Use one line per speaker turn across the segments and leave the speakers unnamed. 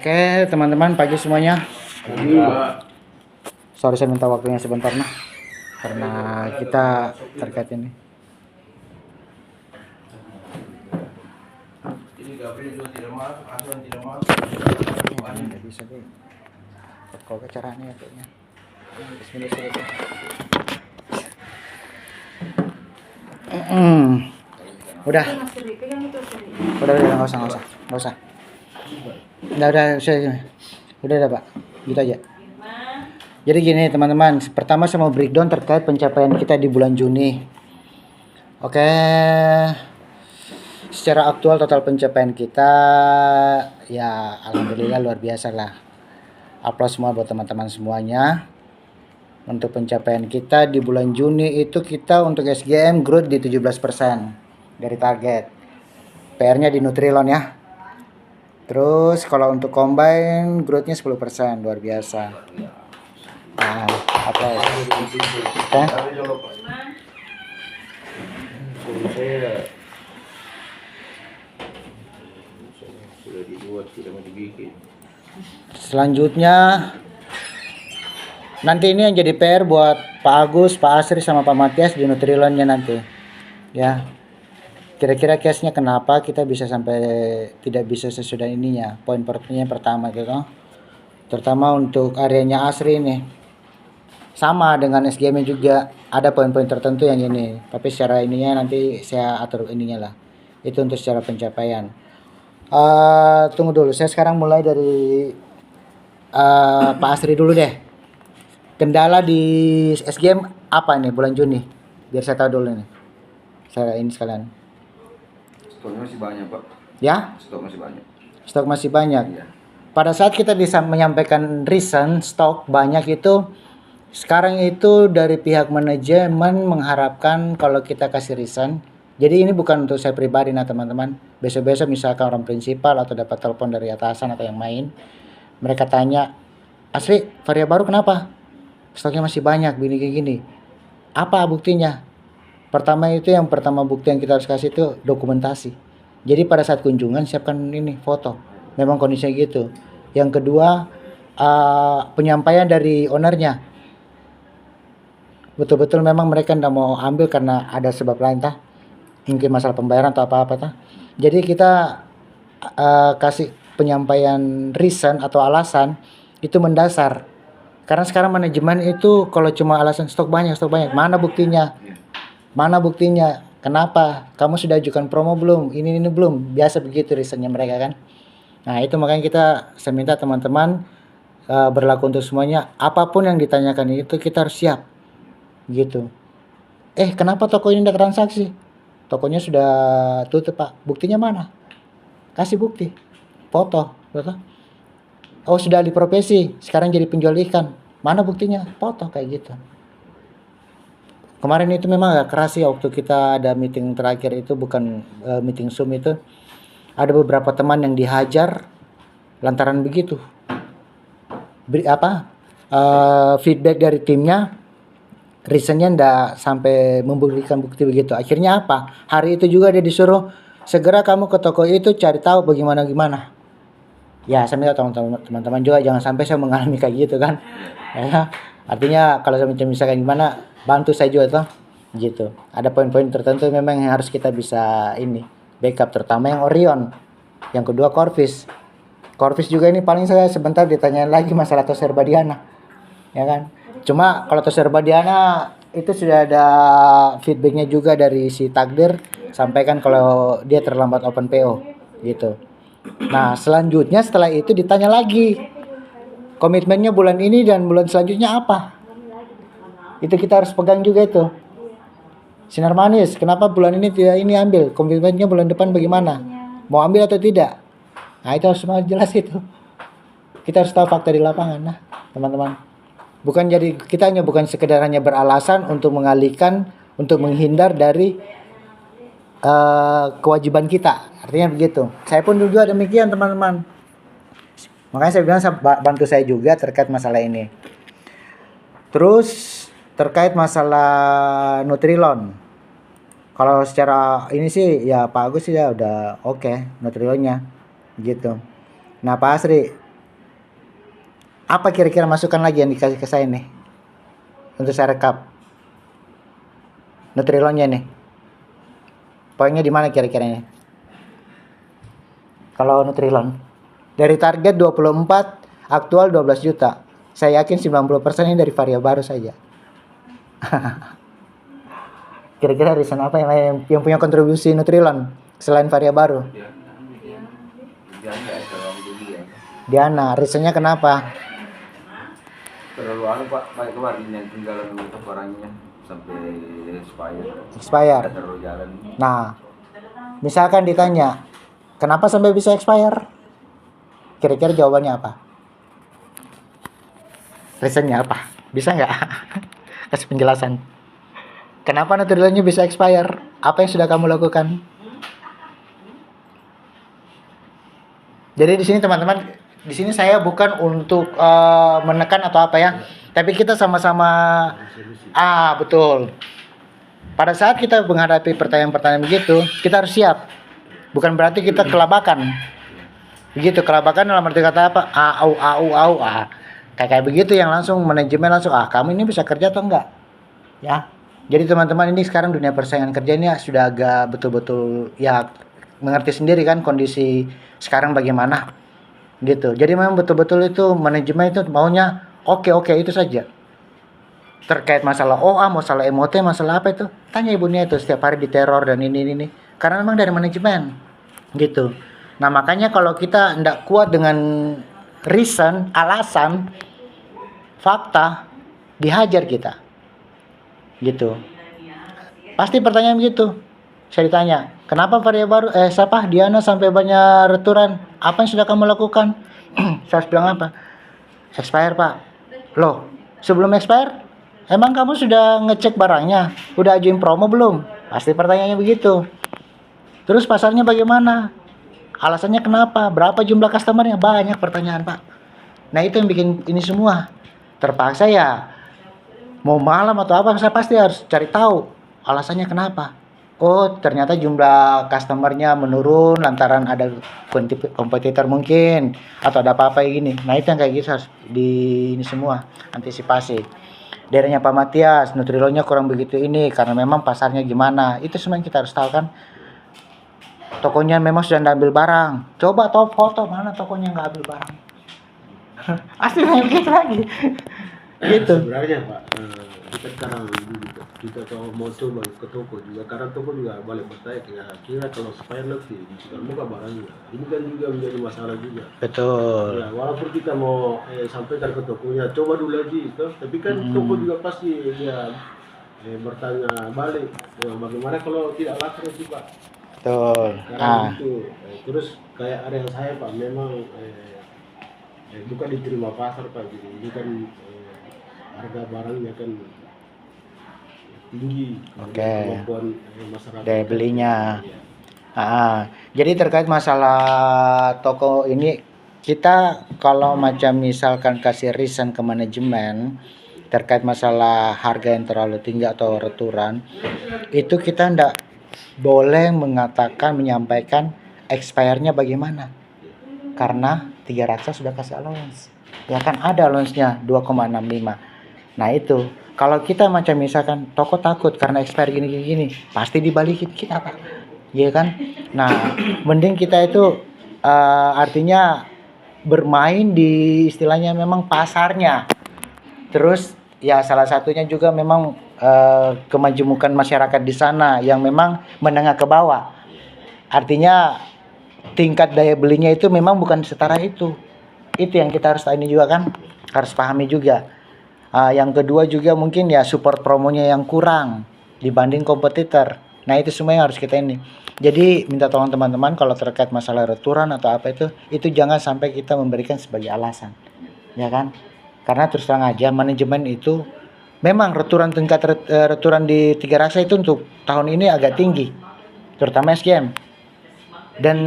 Oke, teman-teman, pagi semuanya.
Iya.
Sorry saya minta waktunya sebentar nah, karena kita terkait ini.
Ini Gabriel juga tidak masuk, Hasan tidak masuk.
Ini nggak bisa deh. Kalau ke caranya ya kayaknya. Bismillah. Udah, nggak usah. Udah Pak, gitu aja. Jadi gini teman-teman, pertama saya mau breakdown terkait pencapaian kita di bulan Juni. Oke, secara aktual total pencapaian kita ya alhamdulillah luar biasa lah. Aplaus semua buat teman-teman semuanya. Untuk pencapaian kita di bulan Juni itu kita untuk SGM growth di 17% dari target. PR-nya di Nutrilon ya. Terus kalau untuk combine growth-nya 10%, luar biasa. Nah, aplaus. Oke.
Sudah dibuat, tidak mau dibikin.
Selanjutnya nanti ini yang jadi PR buat Pak Agus, Pak Asri sama Pak Matias di Nutrilonnya nanti. Ya. Kira-kira case-nya kenapa kita bisa sampai tidak bisa sesudah ininya. Poin pertanyaan pertama gitu. Terutama untuk areanya Asri nih. Sama dengan SGM juga ada poin-poin tertentu yang ini. Tapi secara ininya nanti saya atur ininya lah. Itu untuk secara pencapaian. Tunggu dulu. Saya sekarang mulai dari Pak Asri dulu deh. Kendala di SGM apa nih bulan Juni? Biar saya tahu dulu nih. Saya ini sekalian.
Stoknya masih banyak, Pak.
Ya?
Stok masih banyak.
Stok masih banyak.
Iya.
Pada saat kita bisa menyampaikan reason stok banyak itu, sekarang itu dari pihak manajemen mengharapkan kalau kita kasih reason. Jadi ini bukan untuk saya pribadi nah teman-teman. Besok-besok misalkan orang prinsipal atau dapat telepon dari atasan atau yang main, mereka tanya, Asri, varia baru kenapa? Stoknya masih banyak, gini. Apa buktinya? Pertama bukti yang kita harus kasih itu dokumentasi. Jadi pada saat kunjungan siapkan ini foto. Memang kondisinya gitu. Yang kedua penyampaian dari ownernya. Betul-betul memang mereka tidak mau ambil karena ada sebab lain tah. Mungkin masalah pembayaran atau apa-apa tah. Jadi kita kasih penyampaian reason atau alasan itu mendasar. Karena sekarang manajemen itu kalau cuma alasan stok banyak, mana buktinya? Mana buktinya? Kenapa? Kamu sudah ajukan promo belum? Ini belum. Biasa begitu reasonnya mereka kan. Nah itu makanya saya minta teman-teman berlaku untuk semuanya. Apapun yang ditanyakan itu kita harus siap. Gitu. Kenapa toko ini tidak transaksi? Tokonya sudah tutup Pak. Buktinya mana? Kasih bukti. Foto. Oh sudah di profesi. Sekarang jadi penjual ikan. Mana buktinya? Foto kayak gitu. Kemarin itu memang agak keras sih waktu kita ada meeting terakhir itu bukan meeting Zoom itu. Ada beberapa teman yang dihajar lantaran begitu. Feedback dari timnya, reasonnya ndak sampai memberikan bukti begitu. Akhirnya apa? Hari itu juga dia disuruh segera kamu ke toko itu cari tahu bagaimana. Ya saya minta teman-teman juga jangan sampai saya mengalami kayak gitu kan. Ya, artinya kalau saya misalkan gimana bantu saya juga tuh gitu. Ada poin-poin tertentu memang yang harus kita bisa ini backup, terutama yang Orion. Yang kedua Corvis juga ini paling saya sebentar ditanyain lagi masalah Toser Badiana ya kan. Cuma kalau Toser Badiana itu sudah ada feedbacknya juga dari si Takdir, sampaikan kalau dia terlambat open PO gitu. Nah selanjutnya setelah itu ditanya lagi komitmennya bulan ini dan bulan selanjutnya apa. Itu kita harus pegang juga itu. Sinar manis, kenapa bulan ini tidak ini ambil? Komitmennya bulan depan bagaimana? Mau ambil atau tidak? Nah itu harus semua jelas itu. Kita harus tahu fakta di lapangan, nah teman-teman. Kita bukan sekedar hanya beralasan untuk mengalihkan, untuk menghindar dari kewajiban kita. Artinya begitu. Saya pun juga demikian teman-teman. Makanya saya bilang bantu saya juga terkait masalah ini. Terus terkait masalah Nutrilon. Kalau secara ini sih ya Pak Agus sih ya udah oke Nutrilonnya gitu. Nah Pak Asri Apa kira-kira masukan lagi yang dikasih ke saya nih? Untuk saya rekap. Nutrilonnya nih. Poinnya di mana kira-kira ini? Kalau Nutrilon. Dari target 24, aktual 12 juta. Saya yakin 90% ini dari varia baru saja. Kira-kira reason apa yang punya kontribusi Nutrilon selain varia baru?
Jangan kalau jadi ya.
Diana, reasonnya kenapa?
Terlalu pak, baik kemarin yang tinggalan itu barangnya sampai
Expire.
terlalu jalan.
Nah, misalkan ditanya, kenapa sampai bisa expire? Kira-kira jawabannya apa? Reasonnya apa? Bisa nggak? Kasih penjelasan. Kenapa Nutrilonnya bisa expire? Apa yang sudah kamu lakukan? Jadi di sini teman-teman, di sini saya bukan untuk menekan atau apa ya, tapi kita sama-sama betul. Pada saat kita menghadapi pertanyaan-pertanyaan begitu, kita harus siap. Bukan berarti kita kelabakan. Begitu kelabakan dalam arti kata apa? Kayak begitu yang langsung manajemen langsung kamu ini bisa kerja atau enggak? Ya. Jadi teman-teman, ini sekarang dunia persaingan kerja ini sudah agak betul-betul ya mengerti sendiri kan kondisi sekarang bagaimana gitu. Jadi memang betul-betul itu manajemen itu maunya oke itu saja. Terkait masalah OA, masalah MOT, masalah apa itu, tanya ibunya itu setiap hari diteror dan ini. Karena memang dari manajemen gitu. Nah makanya kalau kita tidak kuat dengan reason, alasan, fakta, dihajar kita gitu. Pasti pertanyaan begitu. Saya ditanya, kenapa varia baru Diana sampai banyak returan? Apa yang sudah kamu lakukan? Saya harus bilang apa? Expire pak. Loh, sebelum expire emang kamu sudah ngecek barangnya? Udah ajuin promo belum? Pasti pertanyaannya begitu. Terus pasarnya bagaimana? Alasannya kenapa? Berapa jumlah customernya? Banyak pertanyaan pak. Nah itu yang bikin ini semua. Terpaksa ya, mau malam atau apa, saya pasti harus cari tahu alasannya kenapa. Oh ternyata jumlah customernya menurun lantaran ada kompetitor mungkin, atau ada apa-apa gini. Nah itu yang kayak gitu harus ini semua antisipasi. Daerahnya Pak Matias, Nutrilonnya kurang begitu ini karena memang pasarnya gimana. Itu semua yang kita harus tahu kan. Tokonya memang sudah ambil barang. Coba top foto mana tokonya nggak ambil barang. Asli kayak begitu lagi. Gitu.
Sebenarnya Pak, kita sekarang kita kalau mau coba ke toko juga, karena toko juga balik bertanya kira-kira kalau supaya lebih digital muka barangnya, ini kan juga menjadi masalah juga.
Betul.
Ya, walaupun kita mau sampaikan ke tokonya, coba dulu lagi, tapi kan toko juga pasti dia bertanya balik, bagaimana kalau tidak laku sih Pak?
Betul.
Karena itu, terus kayak area saya Pak, memang bukan diterima pasar Pak, jadi ini kan harga barangnya kan tinggi.
Oke.
Kemampuan masyarakat
Daya belinya.
Ya.
Jadi terkait masalah toko ini, kita kalau macam misalkan kasih reason ke manajemen terkait masalah harga yang terlalu tinggi atau returan, itu kita ndak boleh menyampaikan expire-nya bagaimana, karena Tiga Raksa sudah kasih allowance. Ya kan ada allowance-nya 2,65. Nah itu kalau kita macam misalkan toko takut karena expire gini, pasti dibalikin kita Pak, ya kan. Nah mending kita itu artinya bermain di istilahnya memang pasarnya. Terus ya salah satunya juga memang kemajemukan masyarakat di sana yang memang menengah ke bawah. Artinya tingkat daya belinya itu memang bukan setara itu. Itu yang kita harus ini juga kan, harus pahami juga. Yang kedua juga mungkin ya support promonya yang kurang dibanding kompetitor. Nah itu semua yang harus kita ini. Jadi minta tolong teman-teman kalau terkait masalah returan atau apa itu jangan sampai kita memberikan sebagai alasan, ya kan? Karena terus terang aja manajemen itu memang tingkat returan di Tiga Raksa itu untuk tahun ini agak tinggi, terutama SKM. Dan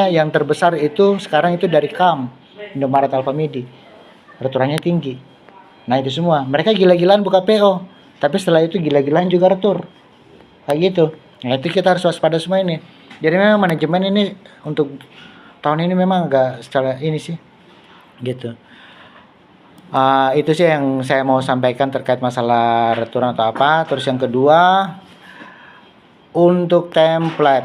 yang terbesar itu sekarang itu dari KAM, Indomaret Alfamidi. Returannya tinggi. Nah itu semua mereka gila-gilaan buka PO, tapi setelah itu gila-gilaan juga retur kayak gitu. Nah itu kita harus waspada semua ini. Jadi memang manajemen ini untuk tahun ini memang agak secara ini sih gitu. Itu sih yang saya mau sampaikan terkait masalah returan atau apa. Terus yang kedua, untuk template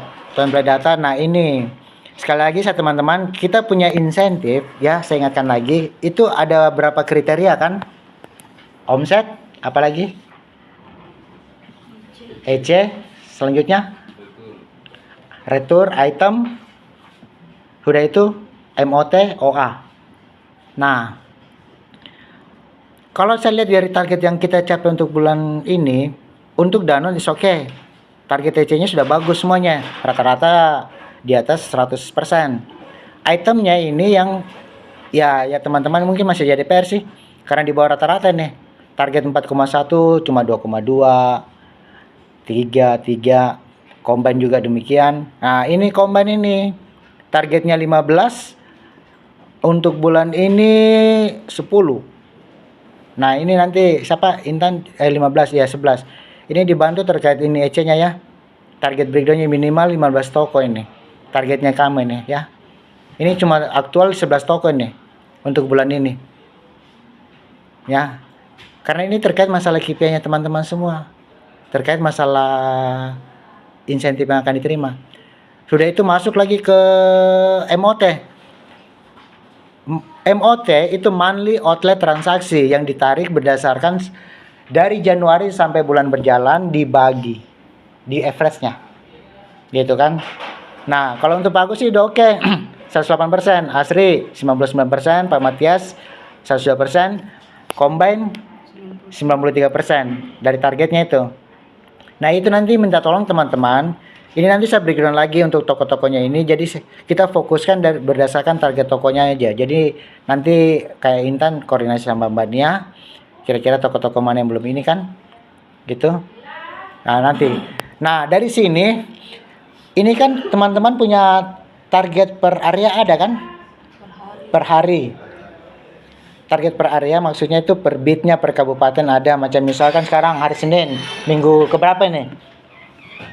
data. Nah ini sekali lagi saya teman-teman, kita punya insentif ya, saya ingatkan lagi, itu ada berapa kriteria kan? Omset, apalagi? EC, selanjutnya retur item, udah itu MOT, OA. Nah, kalau saya lihat dari target yang kita capai untuk bulan ini, untuk Danone is oke. Target EC-nya sudah bagus semuanya. Rata-rata di atas 100%. Itemnya ini yang ya teman-teman mungkin masih jadi PR sih. Karena di bawah rata-rata nih. Target 4,1 cuma 2,2, 3. Combine juga demikian. Nah, ini combine ini. Targetnya 15. Untuk bulan ini 10. Nah, ini nanti siapa? Intan 15 ya 11. Ini dibantu terkait ini EC-nya ya. Target breakdown-nya minimal 15 toko ini. Targetnya kamu ini ya. Ini cuma aktual 11 toko ini untuk bulan ini. Ya. Karena ini terkait masalah KPI-nya teman-teman semua. Terkait masalah insentif yang akan diterima. Sudah itu masuk lagi ke MOT. MOT itu monthly outlet transaksi yang ditarik berdasarkan dari Januari sampai bulan berjalan dibagi di average-nya. Gitu kan. Nah, kalau untuk Pak Agus sih udah oke. 108%, Asri 99%, Pak Matias 102%, Combine 93% dari targetnya itu. Nah, itu nanti minta tolong teman-teman. Ini nanti saya breakdown lagi untuk toko-tokonya ini. Jadi kita fokuskan berdasarkan target tokonya aja. Jadi nanti kayak Intan koordinasi sama Mbak Nia. Kira-kira toko-toko mana yang belum ini kan? Gitu. Nah, nanti. Nah, dari sini ini kan teman-teman punya target per area ada kan? Per hari. Target per area maksudnya itu per bitnya per kabupaten ada. Macam misalkan sekarang hari Senin, minggu keberapa ini?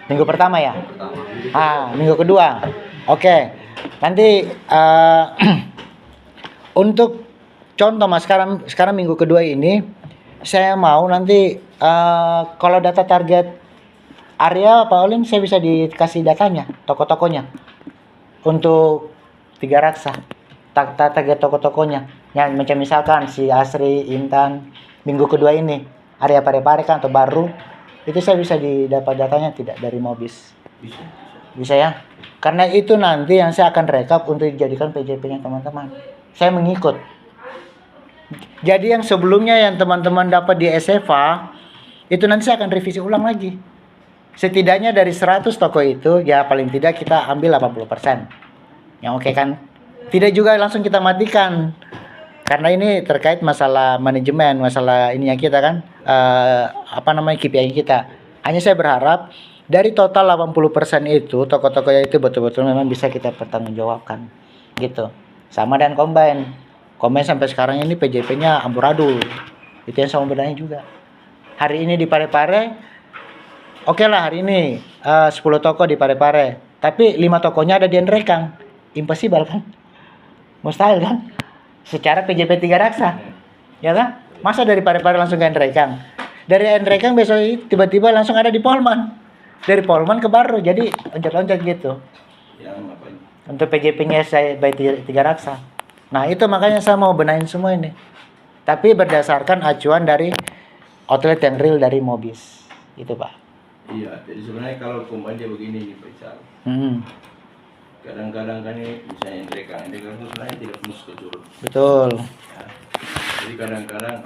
Minggu pertama ya? Minggu kedua. Oke. Nanti untuk contoh Mas, sekarang minggu kedua ini saya mau nanti kalau data target area Pak Olim saya bisa dikasih datanya, toko-tokonya. Untuk 3 raksa. Target toko-tokonya. Ya, macam misalkan si Asri, Intan minggu kedua ini area Parepare kan atau baru. Itu saya bisa didapat datanya tidak dari Mobis? Bisa ya? Karena itu nanti yang saya akan rekap untuk dijadikan PJP-nya teman-teman. Saya mengikut. Jadi yang sebelumnya yang teman-teman dapat di SFA, itu nanti saya akan revisi ulang lagi. Setidaknya dari 100 toko itu, ya paling tidak kita ambil 80%. Yang oke kan? Tidak juga langsung kita matikan. Karena ini terkait masalah manajemen, masalah ininya kita kan, KPI kita. Hanya saya berharap dari total 80% itu, toko-tokonya itu betul-betul memang bisa kita pertanggungjawabkan. Gitu. Sama dengan Combine. Combine sampai sekarang ini PJP-nya amburadul. Itu yang sama bedanya juga. Hari ini di Parepare, oke lah hari ini 10 toko di Parepare. Tapi 5 tokonya ada di Nrekang. Impossible kan? Mustahil kan? Secara PJP 3 raksa. Ya kan? Masa dari Parepare langsung ke Nrekang? Dari Nrekang besok tiba-tiba langsung ada di Polman. Dari Polman ke Baru. Jadi loncat-loncat gitu. Untuk PJP-nya saya by 3 raksa. Nah, itu makanya saya mau benahin semua ini. Tapi berdasarkan acuan dari outlet yang real dari Mobis. Itu, Pak.
Iya, jadi sebenarnya kalau Combine dia begini nih, Pak Ical. Kadang-kadang kan ini misalnya Nrekang itu sebenarnya tidak mus ke curut.
Betul.
Ya. Jadi kadang-kadang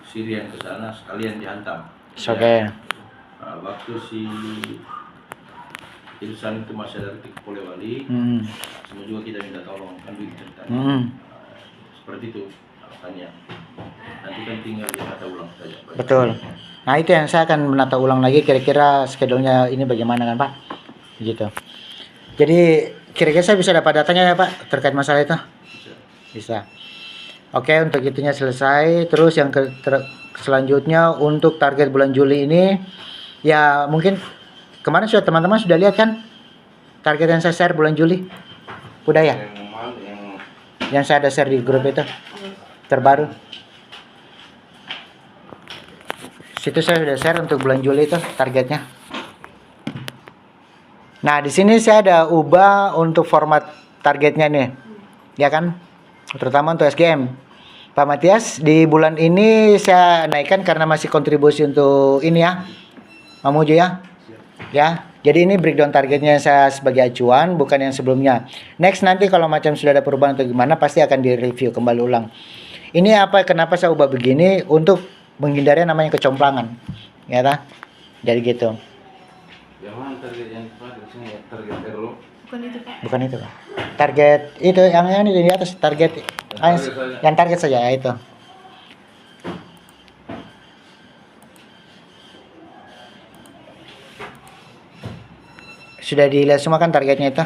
Sirian ke sana sekalian dihantam.
Oke.
Waktu si Ilsan itu masih ada di Polewali, semua juga kita minta tolong kan begitu ceritanya. Seperti itu tanya. Nanti kan tinggal ditata ulang saja.
Betul. Nah itu yang saya akan menata ulang lagi kira-kira schedule-nya ini bagaimana kan Pak? Gitu. Jadi kira-kira saya bisa dapat datanya ya Pak terkait masalah itu? Bisa. Oke, untuk itunya selesai. Terus yang selanjutnya untuk target bulan Juli ini ya mungkin kemarin sudah teman-teman sudah lihat kan target yang saya share bulan Juli? Udah ya? yang saya ada share di grup itu terbaru. Situ saya sudah share untuk bulan Juli itu targetnya. Nah, di sini saya ada ubah untuk format targetnya nih. Ya kan? Terutama untuk SGM. Pak Matias, di bulan ini saya naikkan karena masih kontribusi untuk ini ya. Mamuju ya. Ya. Jadi ini breakdown targetnya saya sebagai acuan, bukan yang sebelumnya. Next nanti kalau macam sudah ada perubahan atau gimana pasti akan direview kembali ulang. Ini apa? Kenapa saya ubah begini? Untuk menghindari namanya kecomplangan. Ya ta? Jadi gitu.
Yang mana target yang target terlalu?
Bukan itu Pak.
Bukan itu, Pak. Target itu yang di atas target yang target saja itu. Sudah dilihat semua kan targetnya itu?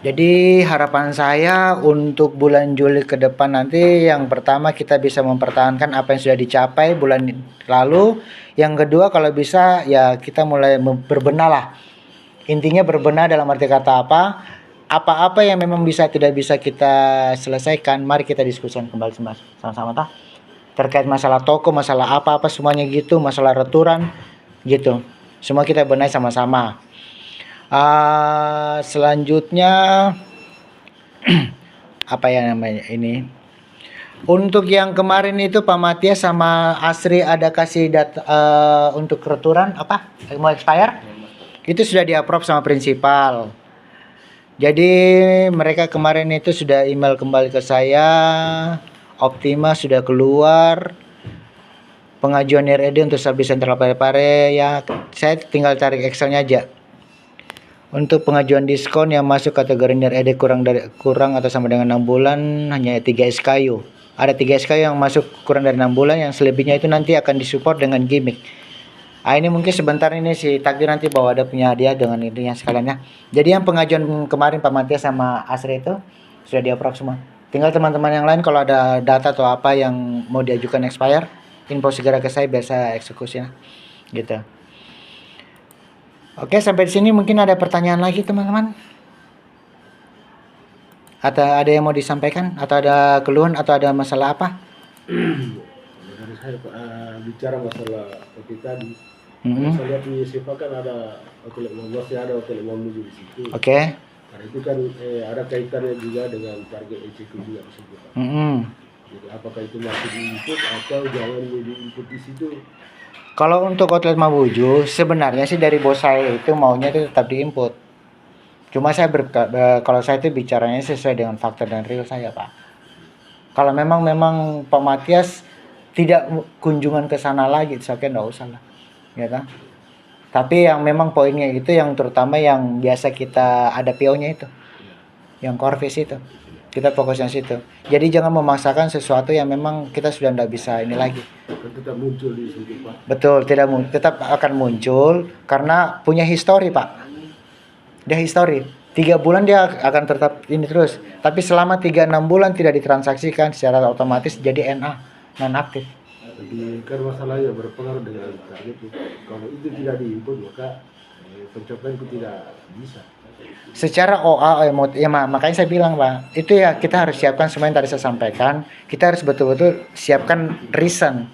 Jadi harapan saya untuk bulan Juli ke depan nanti yang pertama kita bisa mempertahankan apa yang sudah dicapai bulan lalu. Yang kedua kalau bisa ya kita mulai berbenah lah. Intinya berbenah dalam arti kata apa? Apa-apa yang memang bisa tidak bisa kita selesaikan, mari kita diskusikan kembali sama-sama toh. Terkait masalah toko, masalah apa-apa semuanya gitu, masalah returan gitu. Semua kita benahi sama-sama. Selanjutnya apa ya namanya ini? Untuk yang kemarin itu Pak Matias sama Asri ada kasih data untuk returan apa? Mau expire? Itu sudah di-approve sama prinsipal. Jadi mereka kemarin itu sudah email kembali ke saya. Optima sudah keluar. Pengajuan RED untuk Sabdi Sentral Parepare ya saya tinggal cari Excelnya aja. Untuk pengajuan diskon yang masuk kategori NIR-ED kurang atau sama dengan 6 bulan hanya 3 SKU. Ada 3 SKU yang masuk kurang dari 6 bulan, yang selebihnya itu nanti akan disupport dengan gimmick. Ini mungkin sebentar ini si Takdir nanti bawa ada punya hadiah dengan ininya sekalian ya. Jadi yang pengajuan kemarin Pak Matias sama Asri itu sudah di-approve semua. Tinggal teman-teman yang lain kalau ada data atau apa yang mau diajukan expire, info segera ke saya biar saya eksekusi gitu. Oke, sampai di sini mungkin ada pertanyaan lagi teman-teman. Atau ada yang mau disampaikan atau ada keluhan atau ada masalah apa?
Dari saya bicara masalah kopi tadi. Saya lihat di SIPA kan ada hotel masih ada hotel Mamuju di situ.
Oke.
Karena itu kan ada kaitannya juga dengan target ECQ juga di situ. Jadi apakah itu masih di-input atau jangan di-input di situ?
Kalau untuk outlet Mamuju sebenarnya sih dari bos saya itu maunya itu tetap di-input. Cuma saya kalau saya itu bicaranya sesuai dengan fakta dan real saya, Pak. Kalau memang Pak Matias tidak kunjungan ke sana lagi, saya enggak usah lah. Ya kan? Tapi yang memang poinnya itu yang terutama yang biasa kita ada PO-nya itu. Yang core face itu. Kita fokusnya situ. Jadi jangan memaksakan sesuatu yang memang kita sudah tidak bisa ini lagi.
Tetap muncul di situ, Pak.
Betul, tetap akan muncul karena punya histori, Pak. Dia histori. 3 bulan dia akan tetap ini terus. Tapi selama 3-6 bulan tidak ditransaksikan secara otomatis jadi NA, non aktif.
Jadi kan masalahnya berpengaruh dengan target itu. Kalau itu tidak diinput maka pencapaian itu tidak bisa.
Secara OA ya makanya saya bilang Pak, itu ya kita harus siapkan semua yang tadi saya sampaikan. Kita harus betul-betul siapkan reason.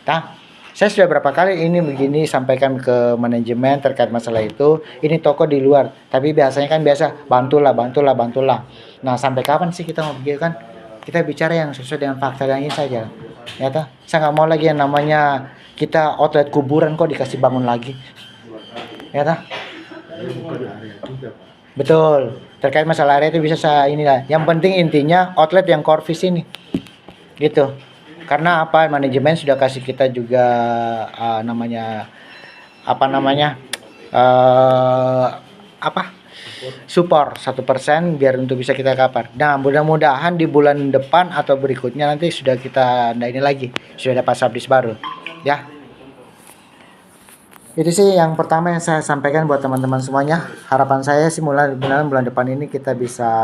Nah, saya sudah berapa kali ini begini sampaikan ke manajemen terkait masalah itu. Ini toko di luar, tapi biasanya kan bantulah. Nah, sampai kapan sih kita mau begitu kan? Kita bicara yang sesuai dengan fakta dan ini saja. Ya toh? Saya nggak mau lagi yang namanya kita outlet kuburan kok dikasih bangun lagi. Ya toh?
Bukan area juga, Pak.
Betul. Terkait masalah area itu bisa saya inilah. Yang penting intinya outlet yang core fish ini. Gitu. Karena apa? Manajemen sudah kasih kita juga support 1% biar untuk bisa kita kapar. Nah, mudah-mudahan di bulan depan atau berikutnya nanti sudah kita ini lagi, sudah dapat subdis baru, ya. Itu sih yang pertama yang saya sampaikan buat teman-teman semuanya. Harapan saya sih mulai bulan depan ini kita bisa